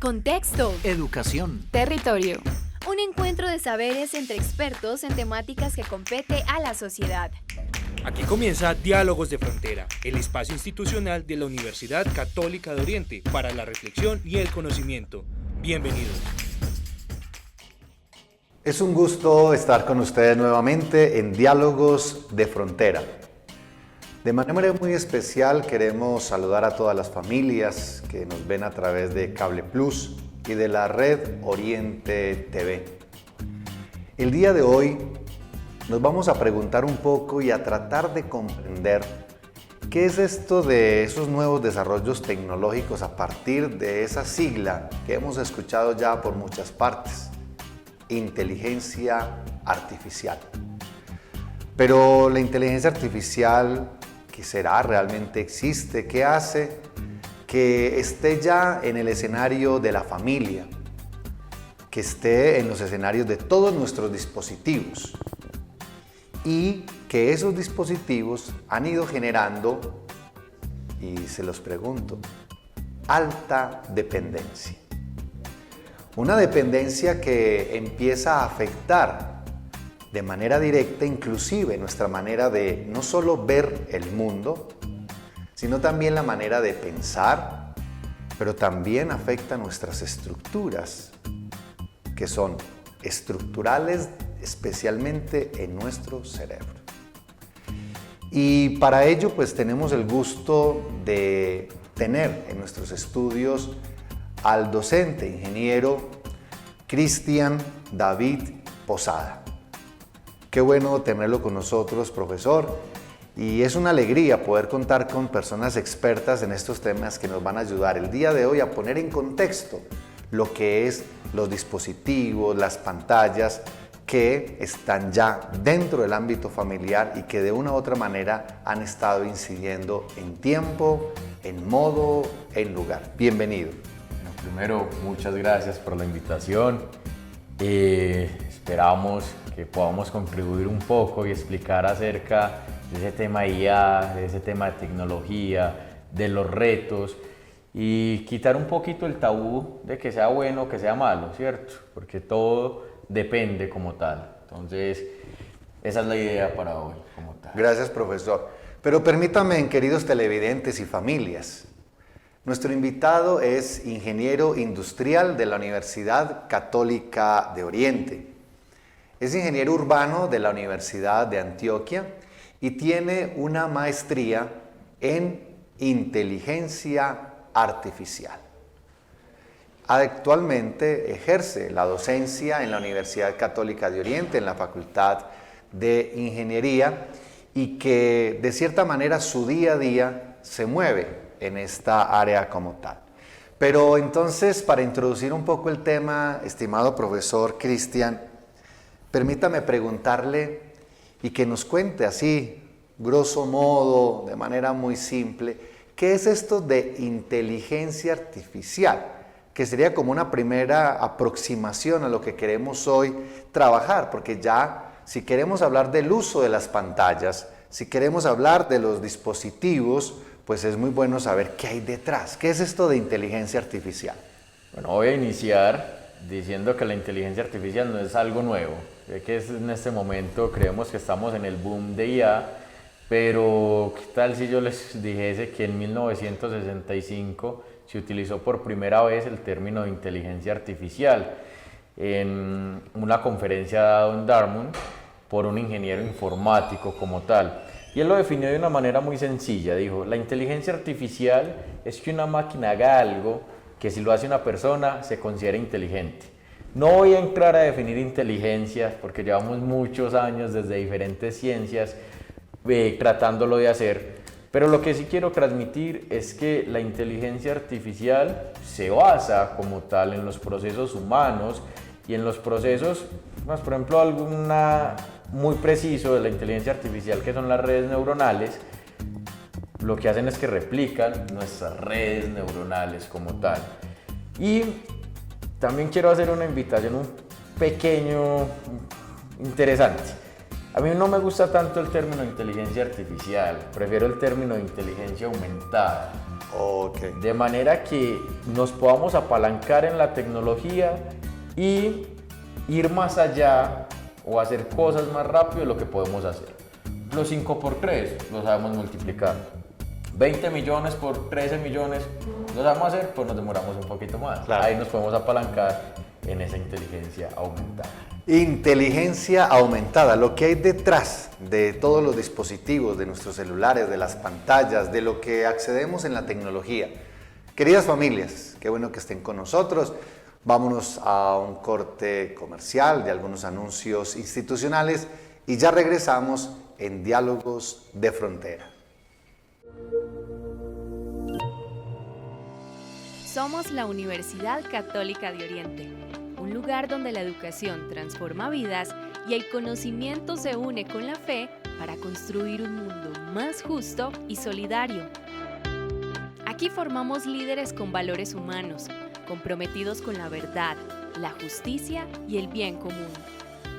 Contexto. Educación. Territorio. Un encuentro de saberes entre expertos en temáticas que compete a la sociedad. Aquí comienza Diálogos de Frontera, el espacio institucional de la Universidad Católica de Oriente para la reflexión y el conocimiento. Bienvenidos. Es un gusto estar con ustedes nuevamente en Diálogos de Frontera. De manera muy especial queremos saludar a todas las familias que nos ven a través de Cable Plus y de la red Oriente TV. El día de hoy nos vamos a preguntar un poco y a tratar de comprender qué es esto de esos nuevos desarrollos tecnológicos a partir de esa sigla que hemos escuchado ya por muchas partes, inteligencia artificial. Pero la inteligencia artificial, ¿qué será? ¿Realmente existe? ¿Qué hace que esté ya en el escenario de la familia? Que esté en los escenarios de todos nuestros dispositivos. Y que esos dispositivos han ido generando, y se los pregunto, alta dependencia. Una dependencia que empieza a afectar de manera directa inclusive nuestra manera de no solo ver el mundo, sino también la manera de pensar, pero también afecta nuestras estructuras, que son estructurales especialmente en nuestro cerebro. Y para ello pues tenemos el gusto de tener en nuestros estudios al docente ingeniero Cristian David Posada. Qué bueno tenerlo con nosotros, profesor, y es una alegría poder contar con personas expertas en estos temas que nos van a ayudar el día de hoy a poner en contexto lo que es los dispositivos, las pantallas que están ya dentro del ámbito familiar y que de una u otra manera han estado incidiendo en tiempo, en modo, en lugar. Bienvenido. Bueno, primero, muchas gracias por la invitación. Esperamos que podamos contribuir un poco y explicar acerca de ese tema IA, de ese tema de tecnología, de los retos y quitar un poquito el tabú de que sea bueno o que sea malo, ¿cierto? Porque todo depende como tal. Entonces, esa es la idea para hoy como tal. Gracias, profesor. Pero permítanme, queridos televidentes y familias, nuestro invitado es ingeniero industrial de la Universidad Católica de Oriente. Es ingeniero urbano de la Universidad de Antioquia y tiene una maestría en inteligencia artificial. Actualmente ejerce la docencia en la Universidad Católica de Oriente, en la Facultad de Ingeniería, y que de cierta manera su día a día se mueve en esta área como tal. Pero entonces, para introducir un poco el tema, estimado profesor Cristian, permítame preguntarle y que nos cuente así, grosso modo, de manera muy simple, ¿qué es esto de inteligencia artificial? Que sería como una primera aproximación a lo que queremos hoy trabajar, porque ya si queremos hablar del uso de las pantallas, si queremos hablar de los dispositivos, pues es muy bueno saber qué hay detrás. ¿Qué es esto de inteligencia artificial? Bueno, voy a iniciar diciendo que la inteligencia artificial no es algo nuevo. Que en este momento creemos que estamos en el boom de IA, pero ¿qué tal si yo les dijese que en 1965 se utilizó por primera vez el término de inteligencia artificial en una conferencia dada en Dartmouth por un ingeniero informático como tal? Y él lo definió de una manera muy sencilla. Dijo: la inteligencia artificial es que una máquina haga algo que si lo hace una persona se considera inteligente. No voy a entrar a definir inteligencia porque llevamos muchos años desde diferentes ciencias tratándolo de hacer, pero lo que sí quiero transmitir es que la inteligencia artificial se basa como tal en los procesos humanos y en los procesos, más por ejemplo, alguna muy preciso de la inteligencia artificial, que son las redes neuronales. Lo que hacen es que replican nuestras redes neuronales como tal. Y también quiero hacer una invitación un pequeño interesante. A mí no me gusta tanto el término inteligencia artificial, prefiero el término inteligencia aumentada. Ok. De manera que nos podamos apalancar en la tecnología y ir más allá o hacer cosas más rápido de lo que podemos hacer. Los 5 por 3 lo sabemos multiplicar. 20 millones por 13 millones lo sabemos hacer, pues nos demoramos un poquito más. Claro. Ahí nos podemos apalancar en esa inteligencia aumentada. Inteligencia aumentada, lo que hay detrás de todos los dispositivos, de nuestros celulares, de las pantallas, de lo que accedemos en la tecnología. Queridas familias, qué bueno que estén con nosotros. Vámonos a un corte comercial de algunos anuncios institucionales y ya regresamos en Diálogos de Frontera. Somos la Universidad Católica de Oriente, un lugar donde la educación transforma vidas y el conocimiento se une con la fe para construir un mundo más justo y solidario. Aquí formamos líderes con valores humanos, comprometidos con la verdad, la justicia y el bien común.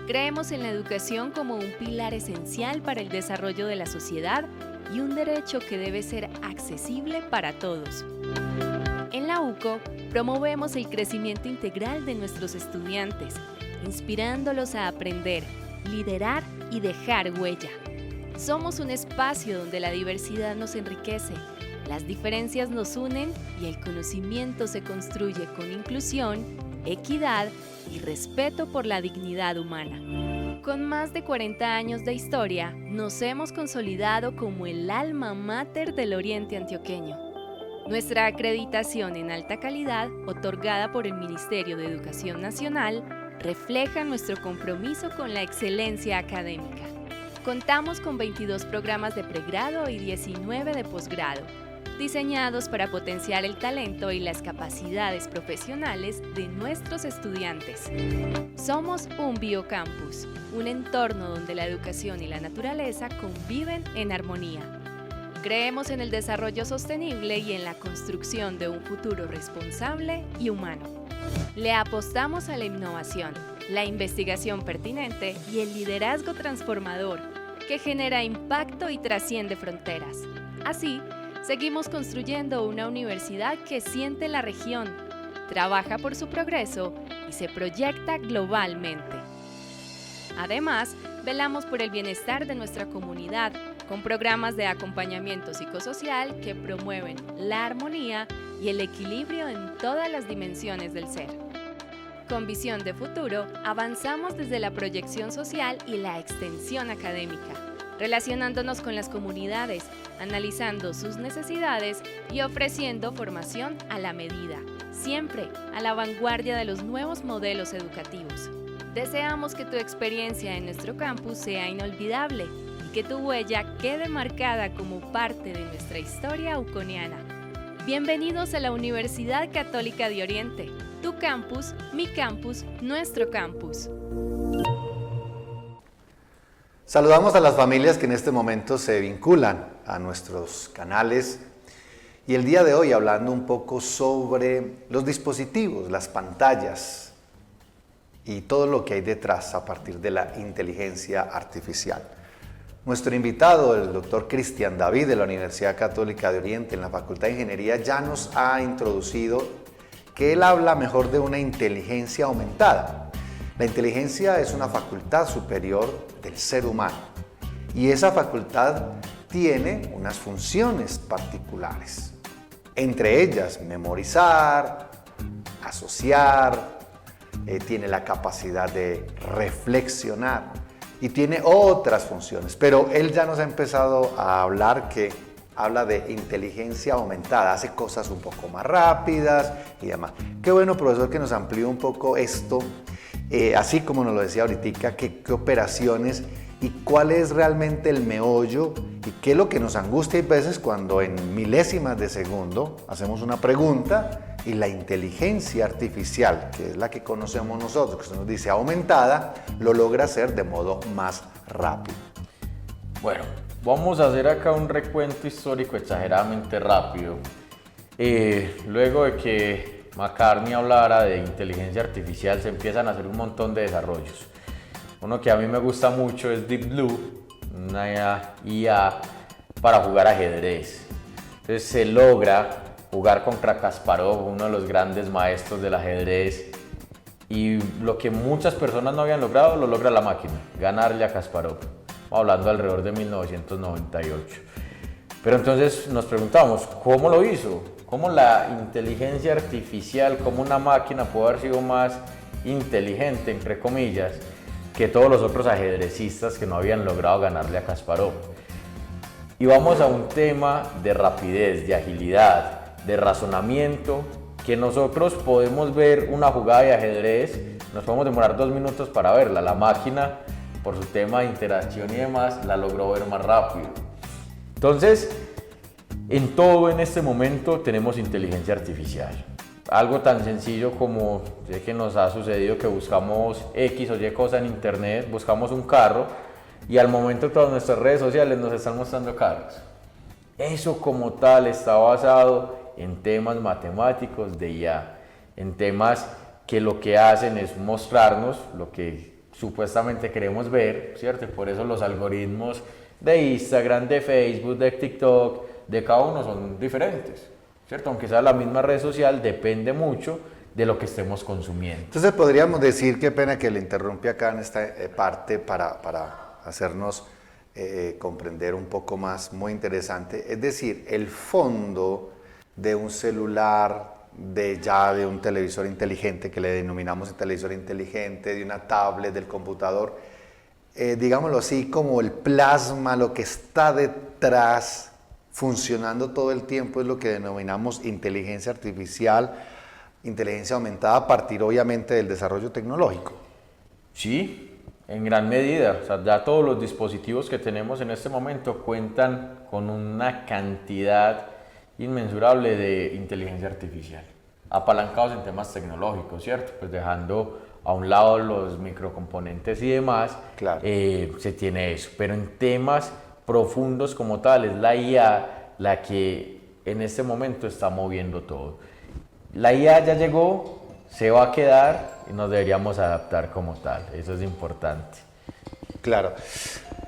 Creemos en la educación como un pilar esencial para el desarrollo de la sociedad y un derecho que debe ser accesible para todos. En la UCO promovemos el crecimiento integral de nuestros estudiantes, inspirándolos a aprender, liderar y dejar huella. Somos un espacio donde la diversidad nos enriquece, las diferencias nos unen y el conocimiento se construye con inclusión, equidad y respeto por la dignidad humana. Con más de 40 años de historia, nos hemos consolidado como el alma mater del Oriente Antioqueño. Nuestra acreditación en alta calidad, otorgada por el Ministerio de Educación Nacional, refleja nuestro compromiso con la excelencia académica. Contamos con 22 programas de pregrado y 19 de posgrado, diseñados para potenciar el talento y las capacidades profesionales de nuestros estudiantes. Somos un biocampus, un entorno donde la educación y la naturaleza conviven en armonía. Creemos en el desarrollo sostenible y en la construcción de un futuro responsable y humano. Le apostamos a la innovación, la investigación pertinente y el liderazgo transformador que genera impacto y trasciende fronteras. Así, seguimos construyendo una universidad que siente la región, trabaja por su progreso y se proyecta globalmente. Además, velamos por el bienestar de nuestra comunidad con programas de acompañamiento psicosocial que promueven la armonía y el equilibrio en todas las dimensiones del ser. Con visión de futuro, avanzamos desde la proyección social y la extensión académica, relacionándonos con las comunidades, analizando sus necesidades y ofreciendo formación a la medida, siempre a la vanguardia de los nuevos modelos educativos. Deseamos que tu experiencia en nuestro campus sea inolvidable y que tu huella quede marcada como parte de nuestra historia uconiana. Bienvenidos a la Universidad Católica de Oriente, tu campus, mi campus, nuestro campus. Saludamos a las familias que en este momento se vinculan a nuestros canales y el día de hoy hablando un poco sobre los dispositivos, las pantallas y todo lo que hay detrás a partir de la inteligencia artificial. Nuestro invitado, el doctor Cristian David de la Universidad Católica de Oriente en la Facultad de Ingeniería, ya nos ha introducido que él habla mejor de una inteligencia aumentada. La inteligencia es una facultad superior del ser humano y esa facultad tiene unas funciones particulares. Entre ellas, memorizar, asociar, tiene la capacidad de reflexionar y tiene otras funciones. Pero él ya nos ha empezado a hablar que habla de inteligencia aumentada, hace cosas un poco más rápidas y demás. Qué bueno, profesor, que nos amplió un poco esto. Así como nos lo decía ahorita, qué operaciones y cuál es realmente el meollo y qué es lo que nos angustia a veces cuando en milésimas de segundo hacemos una pregunta y la inteligencia artificial, que es la que conocemos nosotros, que se nos dice aumentada, lo logra hacer de modo más rápido. Bueno, vamos a hacer acá un recuento histórico exageradamente rápido. Luego de que McCartney hablara de inteligencia artificial, se empiezan a hacer un montón de desarrollos. Uno que a mí me gusta mucho es Deep Blue, una IA para jugar ajedrez. Entonces se logra jugar contra Kasparov, uno de los grandes maestros del ajedrez, y lo que muchas personas no habían logrado, lo logra la máquina, ganarle a Kasparov, hablando alrededor de 1998. Pero entonces nos preguntamos, ¿cómo lo hizo? ¿Cómo la inteligencia artificial, cómo una máquina puede haber sido más inteligente, entre comillas, que todos los otros ajedrecistas que no habían logrado ganarle a Kasparov? Y vamos a un tema de rapidez, de agilidad, de razonamiento, que nosotros podemos ver una jugada de ajedrez, nos podemos demorar 2 minutos para verla. La máquina, por su tema de interacción y demás, la logró ver más rápido. Entonces, en todo en este momento tenemos inteligencia artificial. Algo tan sencillo como sé que nos ha sucedido que buscamos X o Y cosa en internet, buscamos un carro y al momento todas nuestras redes sociales nos están mostrando carros. Eso como tal está basado en temas matemáticos de IA, en temas que lo que hacen es mostrarnos lo que supuestamente queremos ver, ¿cierto? Por eso los algoritmos de Instagram, de Facebook, de TikTok, de cada uno son diferentes, ¿cierto? Aunque sea la misma red social, depende mucho de lo que estemos consumiendo. Entonces podríamos decir, qué pena que le interrumpí acá en esta parte para hacernos comprender un poco más, muy interesante. Es decir, el fondo de un celular, de un televisor inteligente, que le denominamos el televisor inteligente, de una tablet, del computador, digámoslo así, como el plasma, lo que está detrás, funcionando todo el tiempo, es lo que denominamos inteligencia artificial, inteligencia aumentada, a partir obviamente del desarrollo tecnológico. Sí, en gran medida. O sea, ya todos los dispositivos que tenemos en este momento cuentan con una cantidad inmensurable de inteligencia artificial, apalancados en temas tecnológicos, ¿cierto? Pues dejando a un lado los microcomponentes y demás, claro. Se tiene eso. Pero en temas profundos como tal, es la IA la que en este momento está moviendo todo. La IA ya llegó, se va a quedar y nos deberíamos adaptar como tal. Eso es importante. Claro.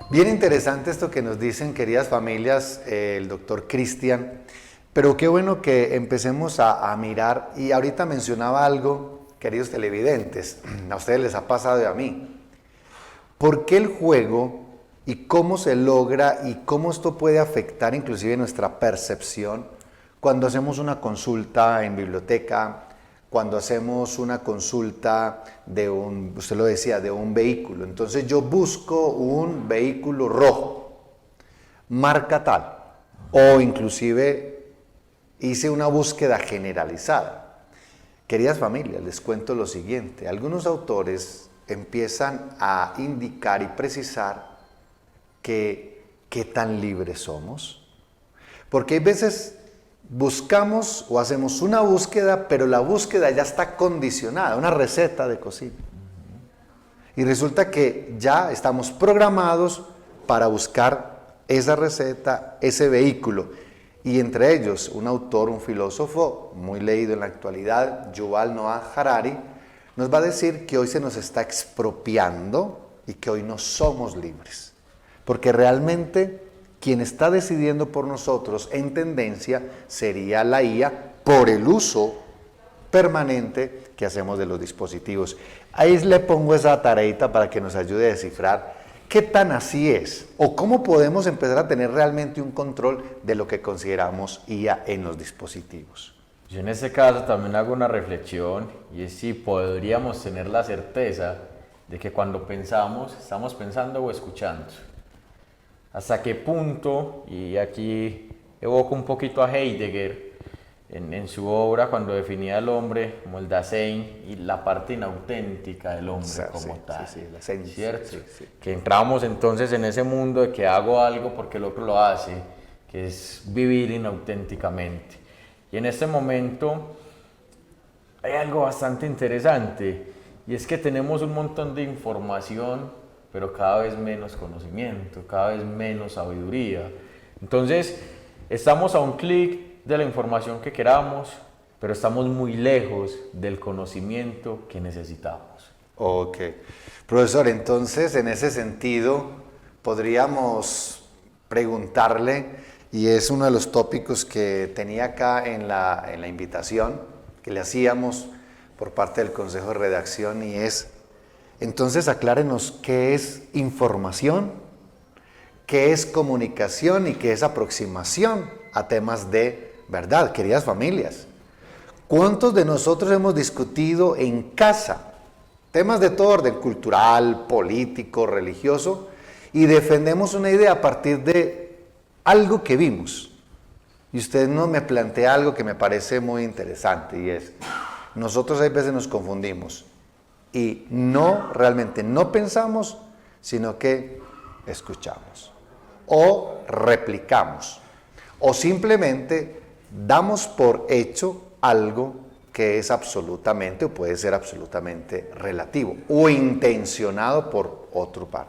Bien interesante esto que nos dicen, queridas familias, el doctor Cristian. Pero qué bueno que empecemos a mirar, y ahorita mencionaba algo, queridos televidentes, a ustedes les ha pasado y a mí. ¿Por qué el juego y cómo se logra y cómo esto puede afectar inclusive nuestra percepción cuando hacemos una consulta en biblioteca, cuando hacemos una consulta usted lo decía, de un vehículo? Entonces yo busco un vehículo rojo, marca tal, o inclusive hice una búsqueda generalizada. Queridas familias, les cuento lo siguiente. Algunos autores empiezan a indicar y precisar qué tan libres somos. Porque hay veces buscamos o hacemos una búsqueda, pero la búsqueda ya está condicionada, una receta de cocina. Y resulta que ya estamos programados para buscar esa receta, ese vehículo. Y entre ellos, un autor, un filósofo muy leído en la actualidad, Yuval Noah Harari, nos va a decir que hoy se nos está expropiando y que hoy no somos libres. Porque realmente quien está decidiendo por nosotros en tendencia sería la IA por el uso permanente que hacemos de los dispositivos. Ahí le pongo esa tareita para que nos ayude a descifrar qué tan así es o cómo podemos empezar a tener realmente un control de lo que consideramos IA en los dispositivos. Yo en este caso también hago una reflexión, y es si podríamos tener la certeza de que cuando pensamos, estamos pensando o escuchando. ¿Hasta qué punto? Y aquí evoco un poquito a Heidegger en su obra cuando definía al hombre como el Dasein y la parte inauténtica del hombre como tal. Sí, la esencia. ¿Cierto? Sí. Que entramos entonces en ese mundo de que hago algo porque el otro lo hace, que es vivir inauténticamente. Y en este momento hay algo bastante interesante, y es que tenemos un montón de información, pero cada vez menos conocimiento, cada vez menos sabiduría. Entonces, estamos a un clic de la información que queramos, pero estamos muy lejos del conocimiento que necesitamos. Ok. Profesor, entonces en ese sentido podríamos preguntarle, y es uno de los tópicos que tenía acá en la invitación que le hacíamos por parte del Consejo de Redacción, y es, entonces aclárenos qué es información, qué es comunicación y qué es aproximación a temas de verdad, queridas familias. ¿Cuántos de nosotros hemos discutido en casa temas de todo orden, cultural, político, religioso, y defendemos una idea a partir de algo que vimos? Y usted no me plantea algo que me parece muy interesante, y es, nosotros hay veces nos confundimos y realmente no pensamos, sino que escuchamos o replicamos o simplemente damos por hecho algo que es absolutamente o puede ser absolutamente relativo o intencionado por otro par.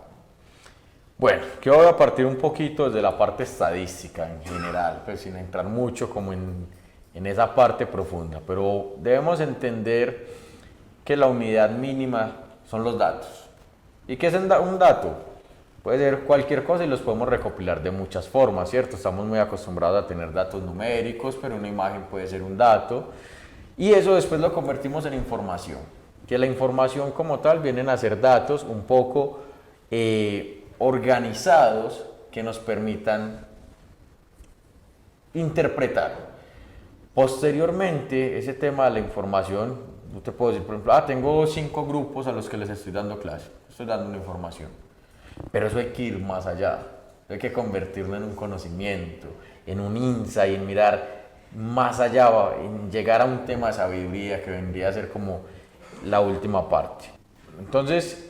Bueno, yo voy a partir un poquito desde la parte estadística en general, pues sin entrar mucho como en esa parte profunda, pero debemos entender que la unidad mínima son los datos. ¿Y qué es un dato? Puede ser cualquier cosa y los podemos recopilar de muchas formas, ¿cierto? Estamos muy acostumbrados a tener datos numéricos, pero una imagen puede ser un dato. Y eso después lo convertimos en información. Que la información como tal vienen a ser datos un poco organizados que nos permitan interpretar. Posteriormente, ese tema de la información, yo te puedo decir, por ejemplo, tengo 5 grupos a los que les estoy dando clase, estoy dando una información. Pero eso hay que ir más allá, hay que convertirlo en un conocimiento, en un insight, en mirar más allá, en llegar a un tema de sabiduría que vendría a ser como la última parte. Entonces,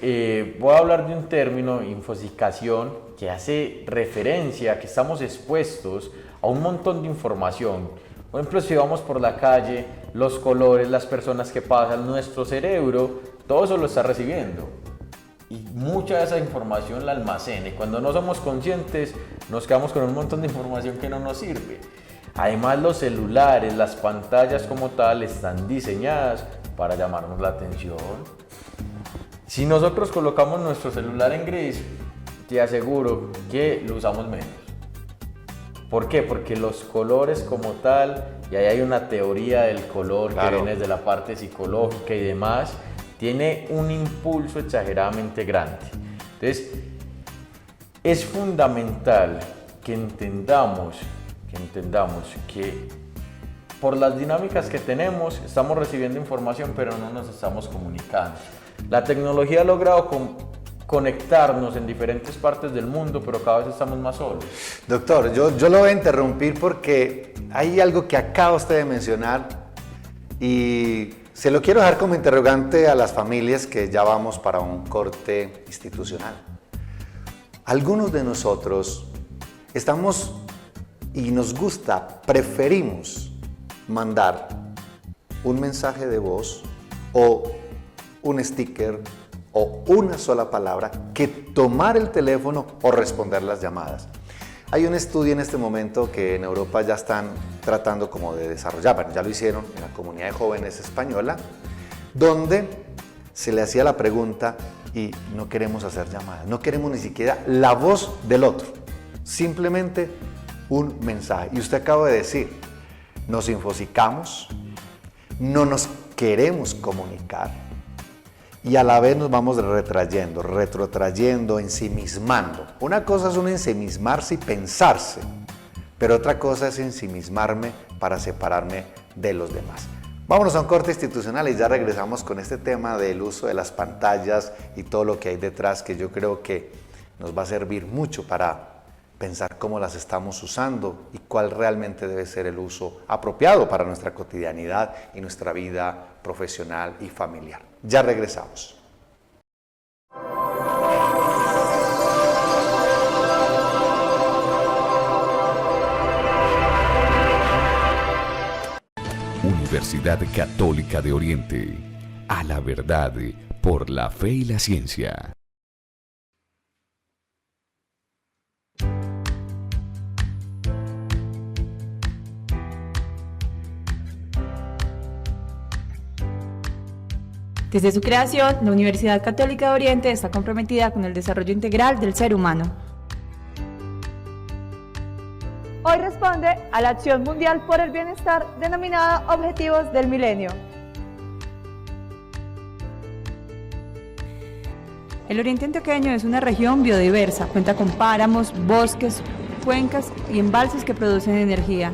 voy a hablar de un término, infosicación, que hace referencia a que estamos expuestos a un montón de información. Por ejemplo, si vamos por la calle, los colores, las personas que pasan, nuestro cerebro, todo eso lo está recibiendo. Y mucha de esa información la almacena, y cuando no somos conscientes nos quedamos con un montón de información que no nos sirve. Además, los celulares, las pantallas como tal están diseñadas para llamarnos la atención. Si nosotros colocamos nuestro celular en gris, te aseguro que lo usamos menos. ¿Por qué? Porque los colores como tal, y ahí hay una teoría del color que viene desde la parte psicológica y demás, tiene un impulso exageradamente grande. Entonces, es fundamental que entendamos que por las dinámicas que tenemos estamos recibiendo información, pero no nos estamos comunicando. La tecnología ha logrado conectarnos en diferentes partes del mundo, pero cada vez estamos más solos. Doctor, yo lo voy a interrumpir porque hay algo que acaba usted de mencionar y se lo quiero dejar como interrogante a las familias, que ya vamos para un corte institucional. Algunos de nosotros estamos y nos gusta, preferimos mandar un mensaje de voz o un sticker o una sola palabra que tomar el teléfono o responder las llamadas. Hay un estudio en este momento que en Europa ya están tratando como de desarrollar, bueno, ya lo hicieron en la comunidad de jóvenes española, donde se le hacía la pregunta y no queremos hacer llamadas, no queremos ni siquiera la voz del otro, simplemente un mensaje. Y usted acaba de decir, nos infosicamos, no nos queremos comunicar y a la vez nos vamos retrotrayendo, ensimismando. Una cosa es uno ensimismarse y pensarse, pero otra cosa es ensimismarme para separarme de los demás. Vámonos a un corte institucional y ya regresamos con este tema del uso de las pantallas y todo lo que hay detrás, que yo creo que nos va a servir mucho para pensar cómo las estamos usando y cuál realmente debe ser el uso apropiado para nuestra cotidianidad y nuestra vida profesional y familiar. Ya regresamos. Universidad Católica de Oriente, a la verdad por la fe y la ciencia. Desde su creación, la Universidad Católica de Oriente está comprometida con el desarrollo integral del ser humano. Hoy responde a la Acción Mundial por el Bienestar denominada Objetivos del Milenio. El Oriente Antioqueño es una región biodiversa, cuenta con páramos, bosques, cuencas y embalses que producen energía.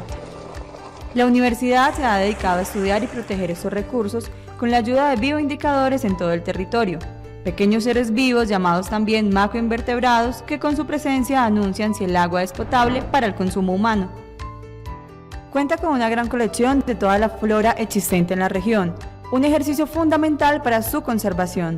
La universidad se ha dedicado a estudiar y proteger estos recursos con la ayuda de bioindicadores en todo el territorio, pequeños seres vivos llamados también macroinvertebrados que con su presencia anuncian si el agua es potable para el consumo humano. Cuenta con una gran colección de toda la flora existente en la región, un ejercicio fundamental para su conservación.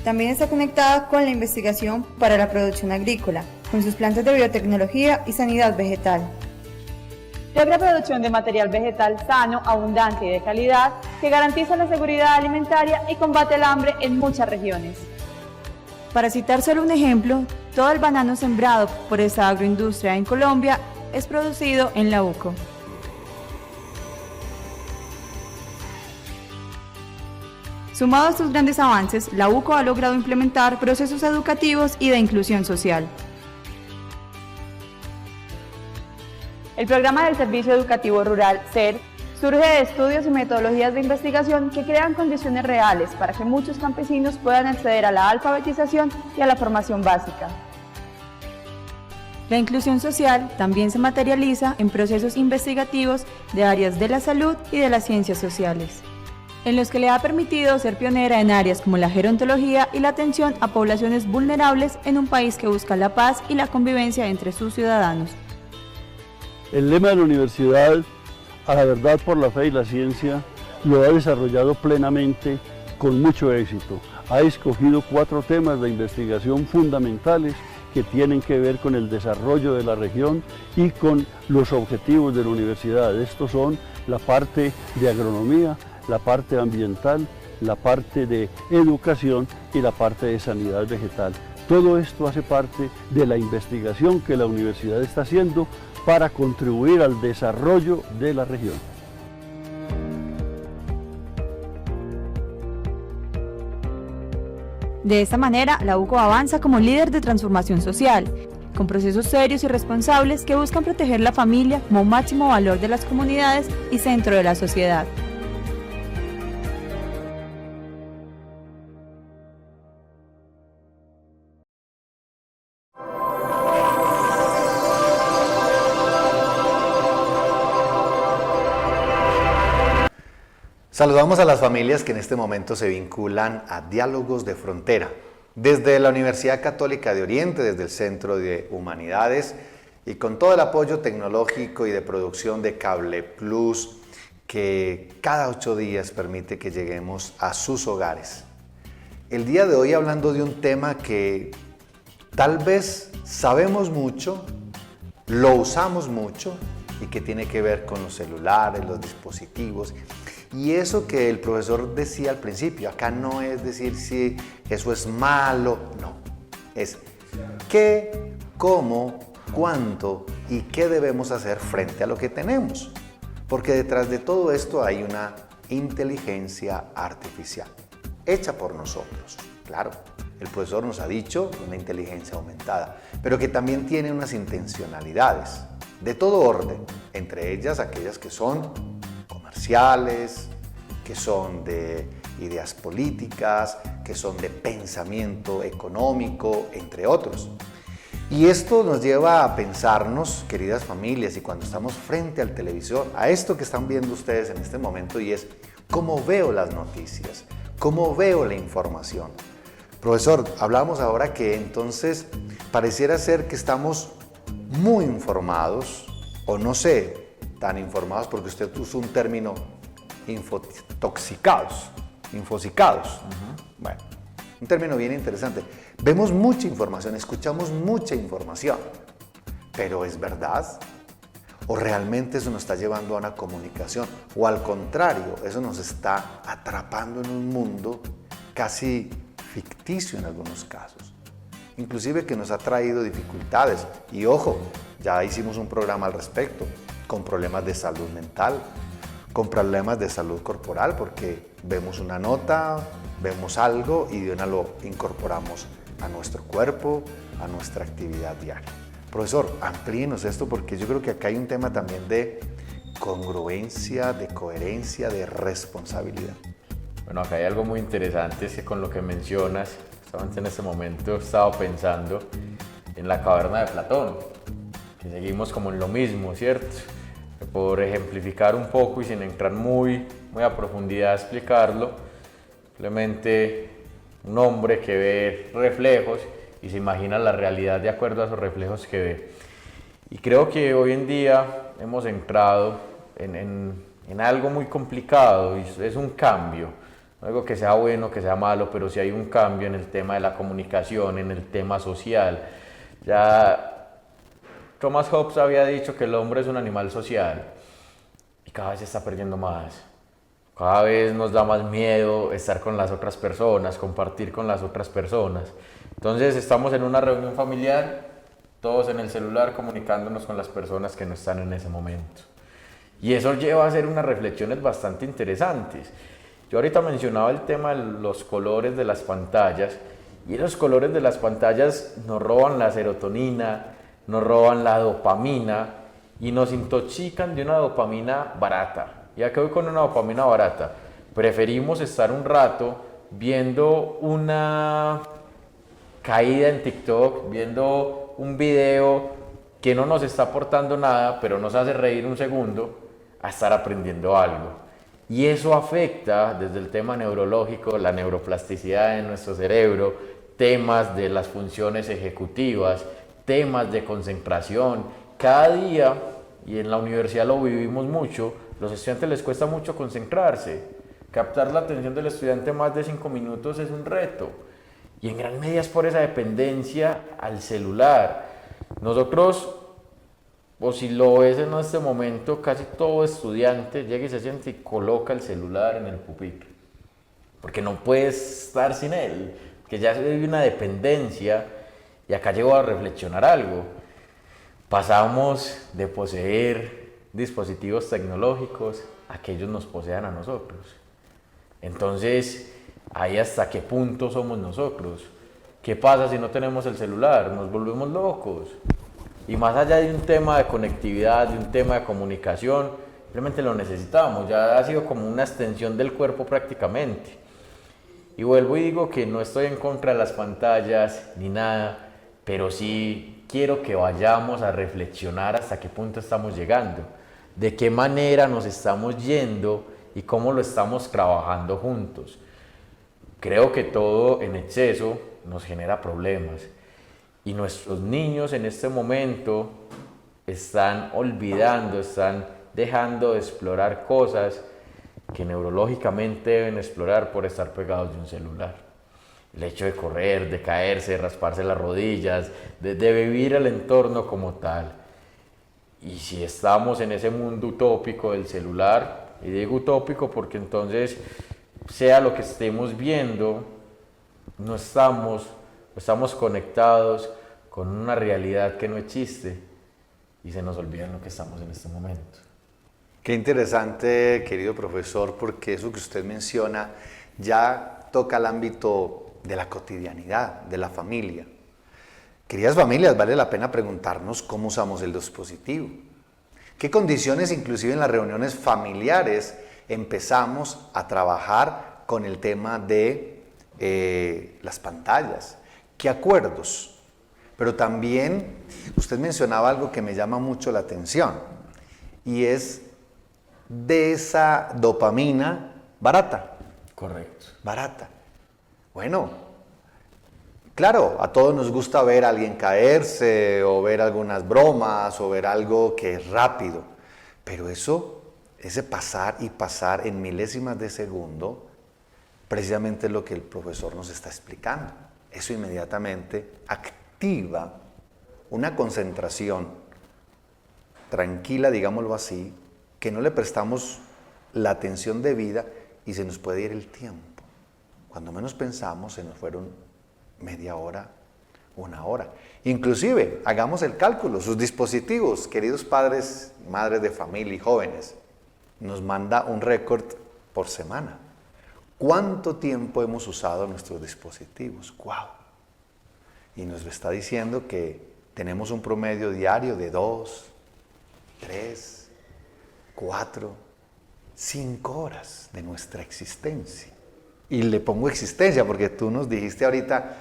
También está conectada con la investigación para la producción agrícola, con sus plantas de biotecnología y sanidad vegetal. Logra producción de material vegetal sano, abundante y de calidad que garantiza la seguridad alimentaria y combate el hambre en muchas regiones. Para citar solo un ejemplo, todo el banano sembrado por esta agroindustria en Colombia es producido en la UCO. Sumado a estos grandes avances, la UCO ha logrado implementar procesos educativos y de inclusión social. El programa del Servicio Educativo Rural, SER, surge de estudios y metodologías de investigación que crean condiciones reales para que muchos campesinos puedan acceder a la alfabetización y a la formación básica. La inclusión social también se materializa en procesos investigativos de áreas de la salud y de las ciencias sociales, en los que le ha permitido ser pionera en áreas como la gerontología y la atención a poblaciones vulnerables en un país que busca la paz y la convivencia entre sus ciudadanos. El lema de la universidad, a la verdad por la fe y la ciencia, lo ha desarrollado plenamente con mucho éxito. Ha escogido 4 temas de investigación fundamentales que tienen que ver con el desarrollo de la región y con los objetivos de la universidad. Estos son la parte de agronomía, la parte ambiental, la parte de educación y la parte de sanidad vegetal. Todo esto hace parte de la investigación que la universidad está haciendo para contribuir al desarrollo de la región. De esta manera, la UCO avanza como líder de transformación social, con procesos serios y responsables que buscan proteger la familia como máximo valor de las comunidades y centro de la sociedad. Saludamos a las familias que en este momento se vinculan a Diálogos de Frontera, desde la Universidad Católica de Oriente, desde el Centro de Humanidades y con todo el apoyo tecnológico y de producción de Cable Plus que cada 8 días permite que lleguemos a sus hogares. El día de hoy hablando de un tema que tal vez sabemos mucho, lo usamos mucho y que tiene que ver con los celulares, los dispositivos. Y eso que el profesor decía al principio, acá no es decir si eso es malo, no. Es qué, cómo, cuánto y qué debemos hacer frente a lo que tenemos. Porque detrás de todo esto hay una inteligencia artificial, hecha por nosotros. Claro, el profesor nos ha dicho una inteligencia aumentada, pero que también tiene unas intencionalidades de todo orden, entre ellas aquellas que son comerciales, que son de ideas políticas, que son de pensamiento económico, entre otros. Y esto nos lleva a pensarnos, queridas familias, y cuando estamos frente al televisor, a esto que están viendo ustedes en este momento, y es cómo veo las noticias, cómo veo la información. Profesor, hablamos ahora que entonces pareciera ser que estamos muy informados, o no sé, tan informados, porque usted usó un término infosicados. Bueno, un término bien interesante. Vemos mucha información, escuchamos mucha información, pero ¿es verdad? ¿O realmente eso nos está llevando a una comunicación? ¿O al contrario, eso nos está atrapando en un mundo casi ficticio en algunos casos? Inclusive que nos ha traído dificultades. Y ojo, Ya hicimos un programa al respecto, con problemas de salud mental, con problemas de salud corporal, porque vemos una nota, vemos algo y de una lo incorporamos a nuestro cuerpo, a nuestra actividad diaria. Profesor, amplíenos esto porque yo creo que acá hay un tema también de congruencia, de coherencia, de responsabilidad. Bueno, acá hay algo muy interesante, es que con lo que mencionas, justamente en este momento he estado pensando en la caverna de Platón, que seguimos como en lo mismo, ¿cierto? Por ejemplificar un poco y sin entrar muy a profundidad a explicarlo, simplemente un hombre que ve reflejos y se imagina la realidad de acuerdo a esos reflejos que ve. Y creo que hoy en día hemos entrado en algo muy complicado y es un cambio. No digo que sea bueno, que sea malo, pero sí hay un cambio en el tema de la comunicación, en el tema social. Ya Thomas Hobbes había dicho que el hombre es un animal social y cada vez se está perdiendo más. Cada vez nos da más miedo estar con las otras personas, compartir con las otras personas. Entonces estamos en una reunión familiar, todos en el celular comunicándonos con las personas que no están en ese momento. Y eso lleva a hacer unas reflexiones bastante interesantes. Yo ahorita mencionaba el tema de los colores de las pantallas, y los colores de las pantallas nos roban la serotonina, nos roban la dopamina y nos intoxican de una dopamina barata. ¿Y a qué voy con una dopamina barata? Preferimos estar un rato viendo una caída en TikTok, viendo un video que no nos está aportando nada, pero nos hace reír un segundo, a estar aprendiendo algo. Y eso afecta desde el tema neurológico, la neuroplasticidad de nuestro cerebro, temas de las funciones ejecutivas, temas de concentración. Cada día, y en la universidad lo vivimos mucho, los estudiantes les cuesta mucho concentrarse. Captar la atención del estudiante más de 5 minutos es un reto. Y en gran medida es por esa dependencia al celular. Nosotros, o si lo ves en este momento, casi todo estudiante llega y se siente y coloca el celular en el pupitre. Porque no puedes estar sin él, que ya hay una dependencia. Y acá llego a reflexionar algo. Pasamos de poseer dispositivos tecnológicos a que ellos nos posean a nosotros. Entonces, ¿ahí hasta qué punto somos nosotros? ¿Qué pasa si no tenemos el celular? Nos volvemos locos. Y más allá de un tema de conectividad, de un tema de comunicación, realmente lo necesitamos. Ya ha sido como una extensión del cuerpo prácticamente. Y vuelvo y digo que no estoy en contra de las pantallas ni nada, pero sí quiero que vayamos a reflexionar hasta qué punto estamos llegando, de qué manera nos estamos yendo y cómo lo estamos trabajando juntos. Creo que todo en exceso nos genera problemas y nuestros niños en este momento están olvidando, están dejando de explorar cosas que neurológicamente deben explorar por estar pegados de un celular. El hecho de correr, de caerse, de rasparse las rodillas, de vivir el entorno como tal. Y si estamos en ese mundo utópico del celular, y digo utópico porque entonces, sea lo que estemos viendo, no estamos conectados con una realidad que no existe y se nos olvida lo que estamos en este momento. Qué interesante, querido profesor, porque eso que usted menciona ya toca el ámbito de la cotidianidad, de la familia. Queridas familias, vale la pena preguntarnos cómo usamos el dispositivo. ¿Qué condiciones, inclusive en las reuniones familiares, empezamos a trabajar con el tema de las pantallas? ¿Qué acuerdos? Pero también usted mencionaba algo que me llama mucho la atención y es de esa dopamina barata. Correcto. Barata. Bueno, claro, a todos nos gusta ver a alguien caerse o ver algunas bromas o ver algo que es rápido, pero ese pasar y pasar en milésimas de segundo, precisamente es lo que el profesor nos está explicando. Eso inmediatamente activa una concentración tranquila, digámoslo así, que no le prestamos la atención debida y se nos puede ir el tiempo. Cuando menos pensamos, se nos fueron media hora, 1 hora. Inclusive, hagamos el cálculo, sus dispositivos, queridos padres, madres de familia y jóvenes, nos manda un récord por semana. ¿Cuánto tiempo hemos usado nuestros dispositivos? ¡Wow! Y nos está diciendo que tenemos un promedio diario de 2, 3, 4, 5 horas de nuestra existencia. Y le pongo existencia porque tú nos dijiste ahorita,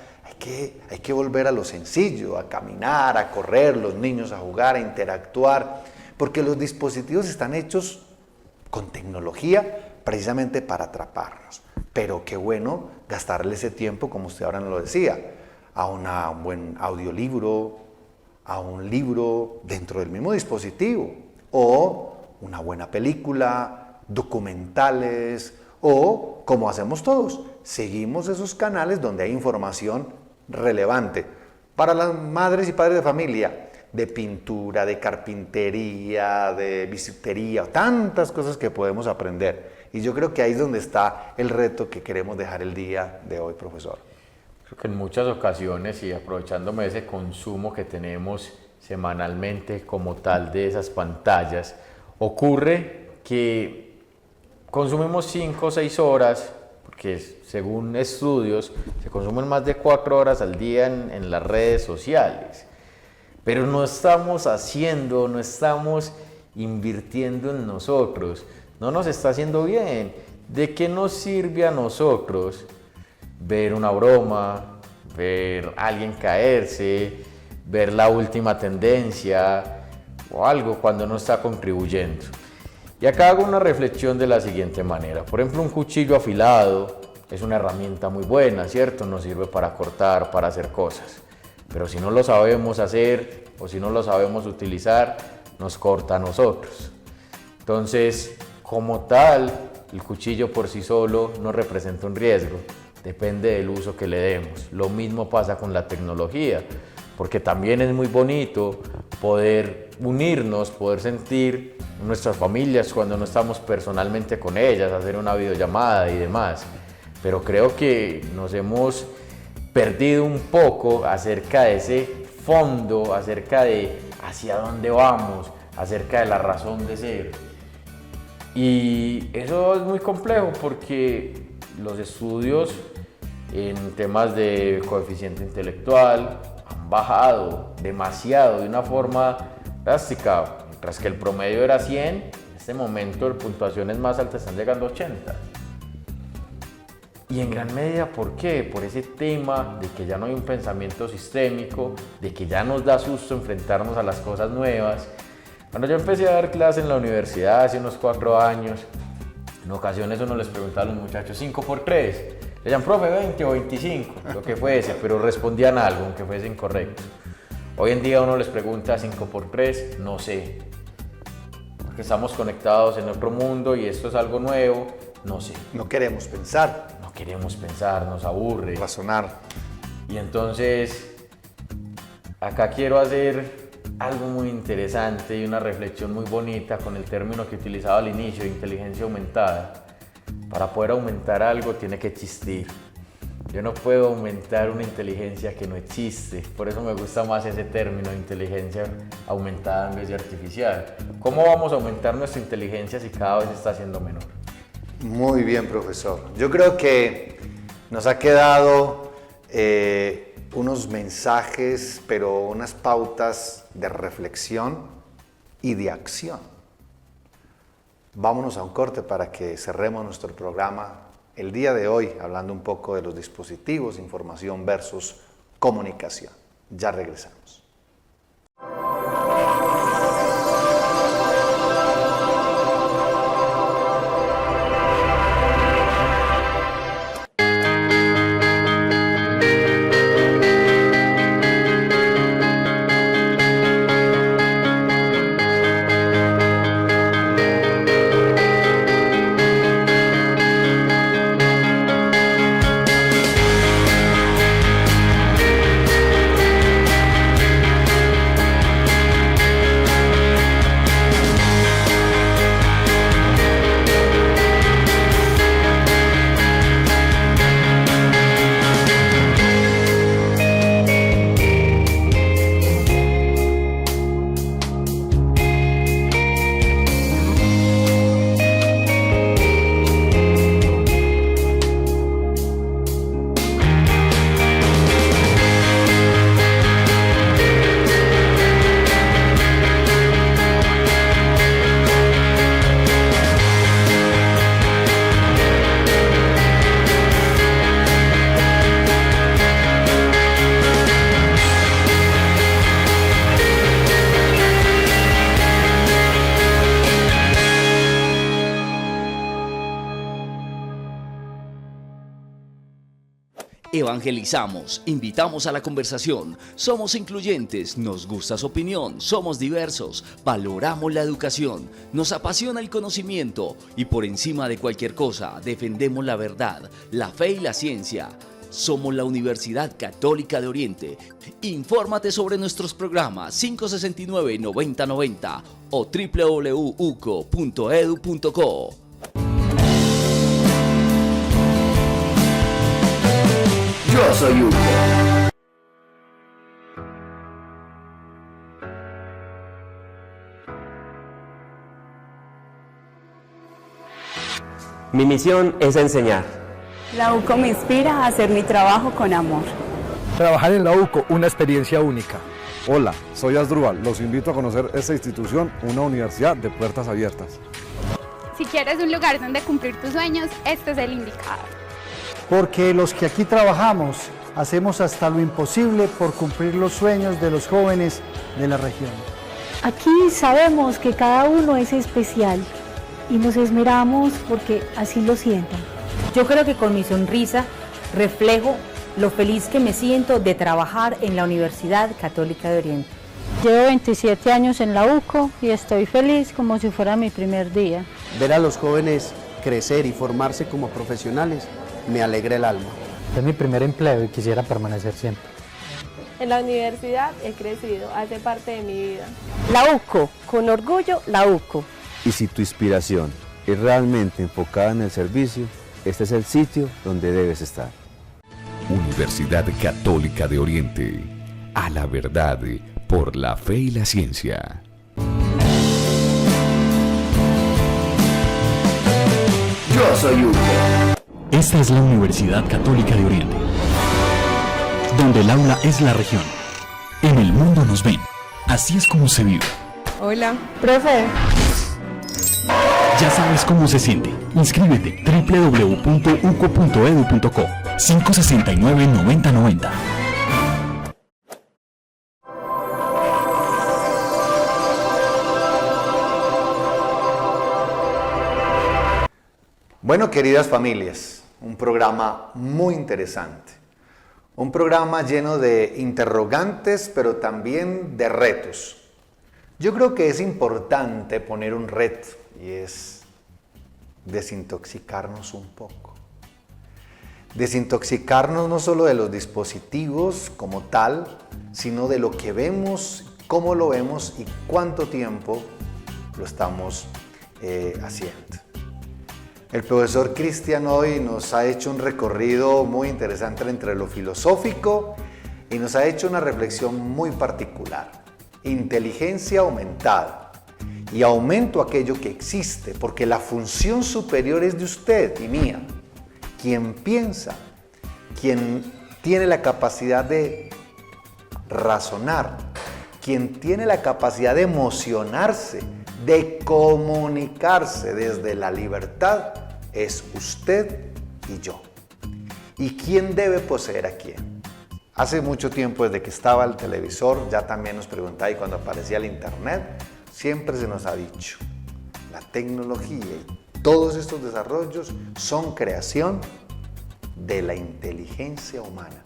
hay que volver a lo sencillo, a caminar, a correr, los niños a jugar, a interactuar, porque los dispositivos están hechos con tecnología precisamente para atraparnos. Pero qué bueno gastarle ese tiempo, como usted ahora nos lo decía, a un buen audiolibro, a un libro dentro del mismo dispositivo, o una buena película, documentales, o como hacemos todos, seguimos esos canales donde hay información relevante para las madres y padres de familia, de pintura, de carpintería, de bisutería, tantas cosas que podemos aprender. Y yo creo que ahí es donde está el reto que queremos dejar el día de hoy, profesor. Creo que en muchas ocasiones, y aprovechándome de ese consumo que tenemos semanalmente como tal de esas pantallas, ocurre que consumimos 5 o 6 horas, porque según estudios se consumen más de 4 horas al día en las redes sociales, pero no estamos invirtiendo en nosotros, no nos está haciendo bien. ¿De qué nos sirve a nosotros ver una broma, ver a alguien caerse, ver la última tendencia o algo cuando no está contribuyendo? Y acá hago una reflexión de la siguiente manera. Por ejemplo, un cuchillo afilado es una herramienta muy buena, ¿cierto? Nos sirve para cortar, para hacer cosas. Pero si no lo sabemos hacer o si no lo sabemos utilizar, nos corta a nosotros. Entonces, como tal, el cuchillo por sí solo no representa un riesgo. Depende del uso que le demos. Lo mismo pasa con la tecnología, porque también es muy bonito poder unirnos, poder sentir nuestras familias cuando no estamos personalmente con ellas, hacer una videollamada y demás. Pero creo que nos hemos perdido un poco acerca de ese fondo, acerca de hacia dónde vamos, acerca de la razón de ser. Y eso es muy complejo porque los estudios en temas de coeficiente intelectual han bajado demasiado, de una forma drástica. Mientras que el promedio era 100, en este momento las puntuaciones más altas están llegando a 80. Y en gran medida, ¿por qué? Por ese tema de que ya no hay un pensamiento sistémico, de que ya nos da susto enfrentarnos a las cosas nuevas. Cuando yo empecé a dar clase en la universidad hace unos 4 años, en ocasiones uno les preguntaba a los muchachos 5 por 3. Le decían, profe, 20 o 25, lo que fuese, pero respondían algo, aunque fuese incorrecto. Hoy en día uno les pregunta 5 por 3, no sé. Porque estamos conectados en otro mundo y esto es algo nuevo, no sé. No queremos pensar. No queremos pensar, nos aburre. Razonar. Y entonces, acá quiero hacer algo muy interesante y una reflexión muy bonita con el término que utilizaba al inicio, de inteligencia aumentada. Para poder aumentar algo tiene que existir. Yo no puedo aumentar una inteligencia que no existe. Por eso me gusta más ese término de inteligencia aumentada en vez de artificial. ¿Cómo vamos a aumentar nuestra inteligencia si cada vez está siendo menor? Muy bien, profesor. Yo creo que nos ha quedado unos mensajes, pero unas pautas de reflexión y de acción. Vámonos a un corte para que cerremos nuestro programa el día de hoy, hablando un poco de los dispositivos, información versus comunicación. Ya regresamos. Evangelizamos, invitamos a la conversación, somos incluyentes, nos gusta su opinión, somos diversos, valoramos la educación, nos apasiona el conocimiento y por encima de cualquier cosa defendemos la verdad, la fe y la ciencia. Somos la Universidad Católica de Oriente. Infórmate sobre nuestros programas 569-9090 o www.uco.edu.co. Yo soy UCO. Mi misión es enseñar. La UCO me inspira a hacer mi trabajo con amor. Trabajar en la UCO, una experiencia única. Hola, soy Asdrúbal. Los invito a conocer esta institución, una universidad de puertas abiertas. Si quieres un lugar donde cumplir tus sueños, este es el indicado. Porque los que aquí trabajamos hacemos hasta lo imposible por cumplir los sueños de los jóvenes de la región. Aquí sabemos que cada uno es especial y nos esmeramos porque así lo sientan. Yo creo que con mi sonrisa reflejo lo feliz que me siento de trabajar en la Universidad Católica de Oriente. Llevo 27 años en la UCO y estoy feliz como si fuera mi primer día. Ver a los jóvenes crecer y formarse como profesionales me alegra el alma. Es mi primer empleo y quisiera permanecer siempre. En la universidad he crecido, hace parte de mi vida. La UCO, con orgullo, la UCO. Y si tu inspiración es realmente enfocada en el servicio, este es el sitio donde debes estar. Universidad Católica de Oriente. A la verdad, por la fe y la ciencia. Yo soy UCO. Esta es la Universidad Católica de Oriente, donde el aula es la región. En el mundo nos ven. Así es como se vive. Hola, profe. Ya sabes cómo se siente. Inscríbete www.uco.edu.co 569-9090. Bueno, queridas familias, un programa muy interesante. Un programa lleno de interrogantes, pero también de retos. Yo creo que es importante poner un reto y es desintoxicarnos un poco. Desintoxicarnos no solo de los dispositivos como tal, sino de lo que vemos, cómo lo vemos y cuánto tiempo lo estamos haciendo. El profesor Cristian hoy nos ha hecho un recorrido muy interesante entre lo filosófico y nos ha hecho una reflexión muy particular. Inteligencia aumentada. Y aumento aquello que existe, porque la función superior es de usted y mía. Quien piensa, quien tiene la capacidad de razonar, quien tiene la capacidad de emocionarse, de comunicarse desde la libertad, es usted y yo. ¿Y quién debe poseer a quién? Hace mucho tiempo, desde que estaba el televisor, ya también nos preguntaba, y cuando aparecía el internet, siempre se nos ha dicho, la tecnología y todos estos desarrollos son creación de la inteligencia humana.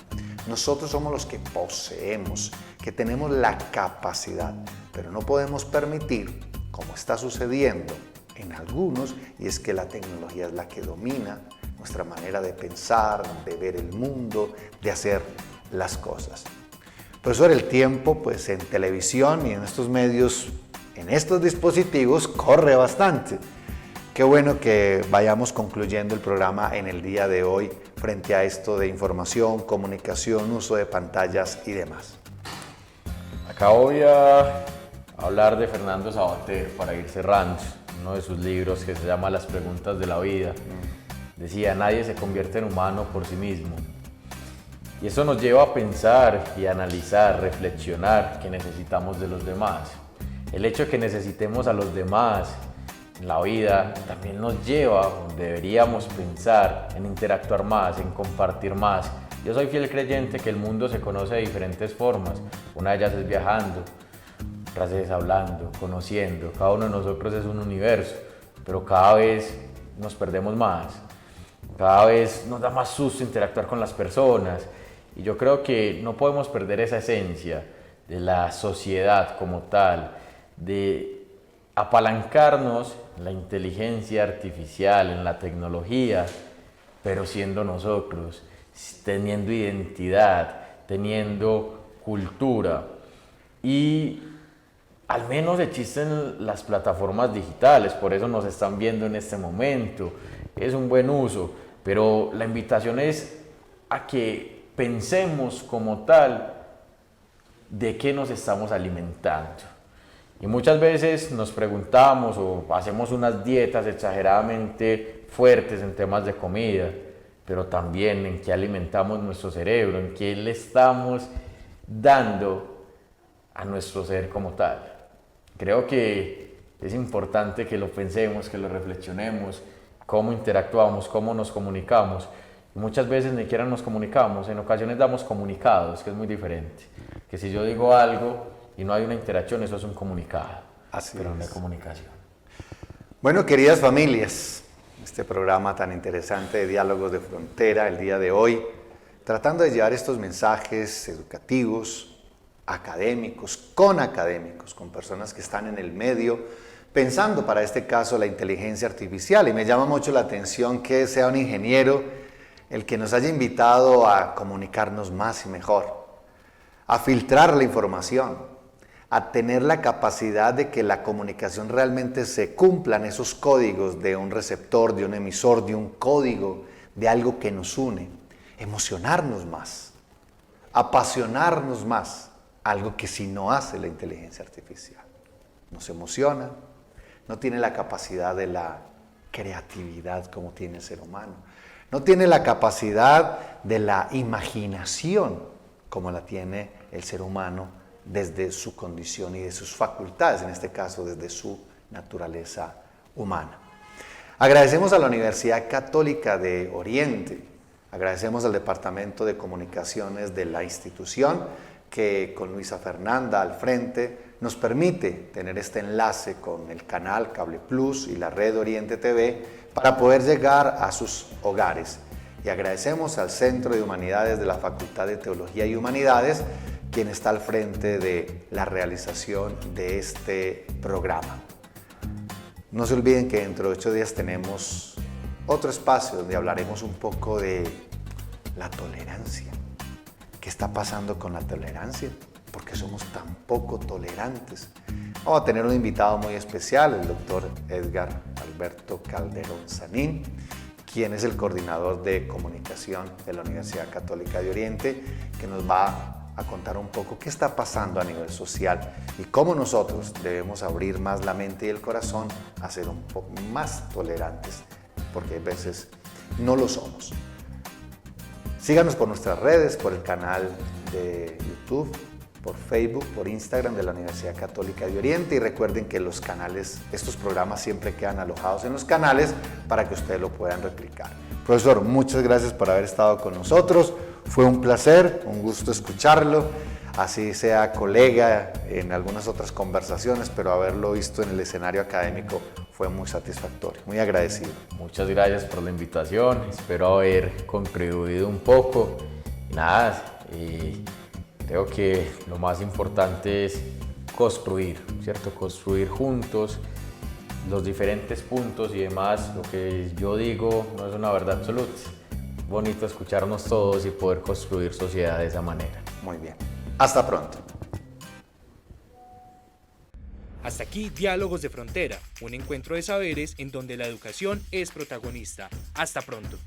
Nosotros somos los que poseemos, que tenemos la capacidad, pero no podemos permitir, como está sucediendo en algunos, y es que la tecnología es la que domina nuestra manera de pensar, de ver el mundo, de hacer las cosas. Profesor, el tiempo pues en televisión y en estos medios, en estos dispositivos, corre bastante. Qué bueno que vayamos concluyendo el programa en el día de hoy frente a esto de información, comunicación, uso de pantallas y demás. Acá voy a hablar de Fernando Sabater para ir cerrando. Uno de sus libros que se llama Las preguntas de la vida. Decía, nadie se convierte en humano por sí mismo. Y eso nos lleva a pensar y analizar, reflexionar que necesitamos de los demás. El hecho de que necesitemos a los demás en la vida también nos lleva, deberíamos pensar en interactuar más, en compartir más. Yo soy fiel creyente que el mundo se conoce de diferentes formas. Una de ellas es viajando, otras es hablando, conociendo. Cada uno de nosotros es un universo, pero cada vez nos perdemos más. cada vez nos da más susto interactuar con las personas. Y yo creo que no podemos perder esa esencia de la sociedad como tal, de apalancarnos en la inteligencia artificial, en la tecnología, pero siendo nosotros, teniendo identidad, teniendo cultura. Y al menos existen las plataformas digitales, por eso nos están viendo en este momento, es un buen uso, pero la invitación es a que pensemos como tal de qué nos estamos alimentando. Y muchas veces nos preguntamos o hacemos unas dietas exageradamente fuertes en temas de comida, pero también en qué alimentamos nuestro cerebro, en qué le estamos dando a nuestro ser como tal. Creo que es importante que lo pensemos, que lo reflexionemos, cómo interactuamos, cómo nos comunicamos. Y muchas veces ni siquiera nos comunicamos, en ocasiones damos comunicados, que es muy diferente. Que si yo digo algo y no hay una interacción, eso es un comunicado, pero no hay comunicación. Bueno, queridas familias, este programa tan interesante de Diálogos de Frontera el día de hoy, tratando de llevar estos mensajes educativos, académicos, con personas que están en el medio, pensando para este caso la inteligencia artificial. Y me llama mucho la atención que sea un ingeniero el que nos haya invitado a comunicarnos más y mejor, a filtrar la información, a tener la capacidad de que la comunicación realmente se cumplan esos códigos de un receptor, de un emisor, de un código, de algo que nos une, emocionarnos más, apasionarnos más. Algo que si no hace la inteligencia artificial. Nos emociona, no tiene la capacidad de la creatividad como tiene el ser humano. No tiene la capacidad de la imaginación como la tiene el ser humano desde su condición y de sus facultades, en este caso desde su naturaleza humana. Agradecemos a la Universidad Católica de Oriente, agradecemos al Departamento de Comunicaciones de la institución, que con Luisa Fernanda al frente nos permite tener este enlace con el canal Cable Plus y la red Oriente TV para poder llegar a sus hogares. Y agradecemos al Centro de Humanidades de la Facultad de Teología y Humanidades, quien está al frente de la realización de este programa. No se olviden que dentro de 8 días tenemos otro espacio donde hablaremos un poco de la tolerancia. ¿Qué está pasando con la tolerancia? ¿Por qué somos tan poco tolerantes? Vamos a tener un invitado muy especial, el doctor Edgar Alberto Calderón Sanín, quien es el coordinador de comunicación de la Universidad Católica de Oriente, que nos va a contar un poco qué está pasando a nivel social y cómo nosotros debemos abrir más la mente y el corazón a ser un poco más tolerantes, porque a veces no lo somos. Síganos por nuestras redes, por el canal de YouTube, por Facebook, por Instagram de la Universidad Católica de Oriente, y recuerden que los canales, estos programas siempre quedan alojados en los canales para que ustedes lo puedan replicar. Profesor, muchas gracias por haber estado con nosotros, fue un placer, un gusto escucharlo, así sea colega en algunas otras conversaciones, pero haberlo visto en el escenario académico fue muy satisfactorio, muy agradecido. Muchas gracias por la invitación, espero haber contribuido un poco. Nada, creo que lo más importante es construir, ¿cierto? Construir juntos los diferentes puntos y demás. Lo que yo digo no es una verdad absoluta. Es bonito escucharnos todos y poder construir sociedad de esa manera. Muy bien. Hasta pronto. Hasta aquí Diálogos de Frontera, un encuentro de saberes en donde la educación es protagonista. Hasta pronto.